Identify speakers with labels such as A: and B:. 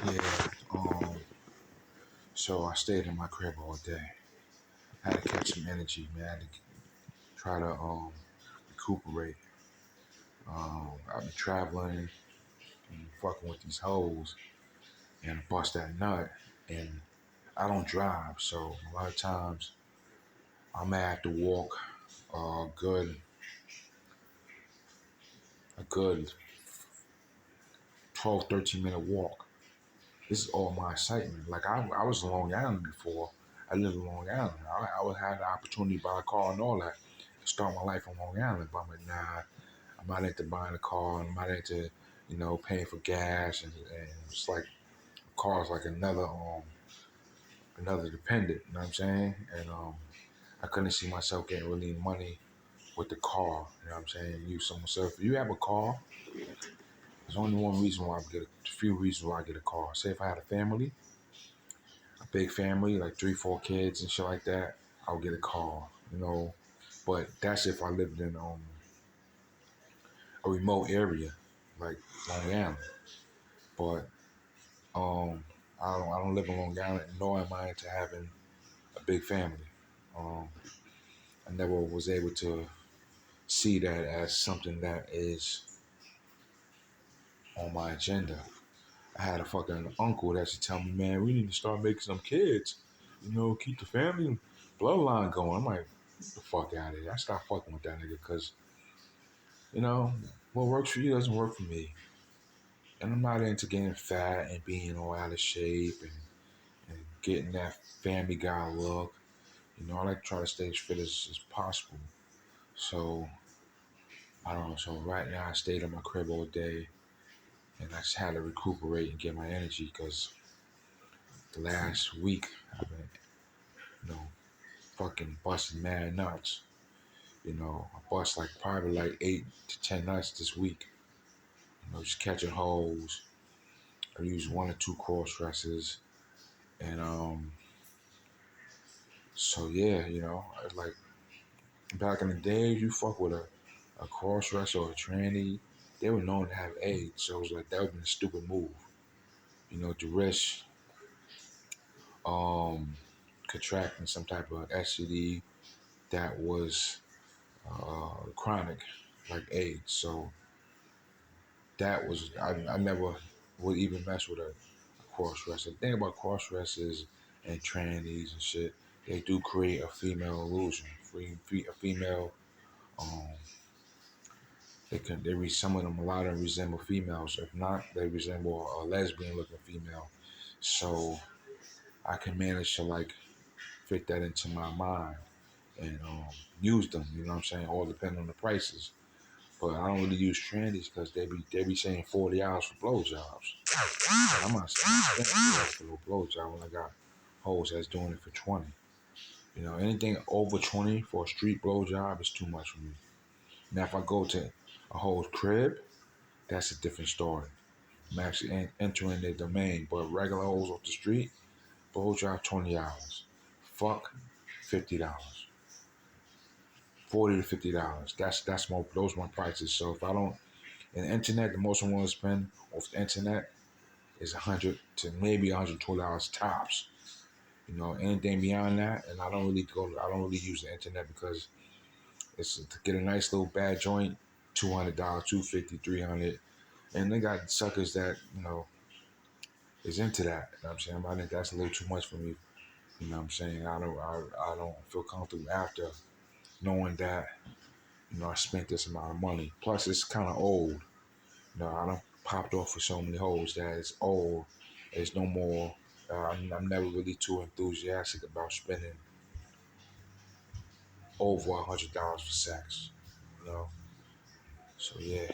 A: Yeah. So I stayed in my crib all day. I had to catch some energy, man. I had to try to recuperate. I've been traveling and fucking with these hoes and I bust that nut. And I don't drive, so a lot of times I may have to walk a good 12, 13 minute walk. This is all my excitement. Like I was in Long Island before. I lived in Long Island. I would have the opportunity to buy a car and all that and start my life on Long Island. But I'm like, nah, I'm not into buying a car. I'm not into, paying for gas and it's like cars like another dependent. You know what I'm saying? And I couldn't see myself getting really money with the car. You know what I'm saying? Use someone. So if you have a car, there's only one reason why a few reasons why I get a car. Say if I had a family, a big family, like 3, 4 kids and shit like that, I would get a car. But that's if I lived in a remote area, like Long Island. But I don't live in Long Island, nor am I into having a big family. Um, I never was able to see that as something that is on my agenda. I had a fucking uncle that should tell me, man, we need to start making some kids. Keep the family bloodline going. I'm like, get the fuck out of here. I stopped fucking with that nigga because, you know, what works for you doesn't work for me. And I'm not into getting fat and being all out of shape and getting that family guy look. I like to try to stay as fit as possible. So, I don't know. So right now I stayed in my crib all day and I just had to recuperate and get my energy because the last week I've been, you know, fucking busting mad nuts. I bust like probably like 8 to 10 nuts this week. Just catching hoes. I use 1 or 2 cross dressers, and so yeah, like back in the days, you fuck with a cross dresser or a tranny, they were known to have AIDS, so it was like that would have been a stupid move. To risk um contracting some type of STD that was chronic, like AIDS. So that was I never would even mess with a cross dresser. The thing about cross dressers and trannies and shit, they do create a female illusion. A female, um, some of them, a lot of them resemble females. If not, they resemble a lesbian looking female. So I can manage to like fit that into my mind and use them. You know what I'm saying? All depending on the prices. But I don't really use trannies because they be saying $40 for blowjobs. But I'm not spending $40 for no blowjob when I got hoes that's doing it for 20. Anything over 20 for a street blowjob is too much for me. Now if I go to a hoe's crib, that's a different story. I'm actually entering their domain. But regular hoes off the street, blowjob $20. Fuck $50. $40 to $50. Those are my prices. So if I don't in the internet, the most I want to spend off the internet is $100 to maybe $120 tops. Anything beyond that, and I don't really use the internet because it's to get a nice little bad joint, $200, 250, 300, and they got suckers that is into that. You know what I'm saying? I think that's a little too much for me. You know what I'm saying? I don't feel comfortable after knowing that I spent this amount of money. Plus, it's kind of old. I done popped off with so many hoes that it's old. There's no more. I'm never really too enthusiastic about spending over $100 for sex. You know. So yeah.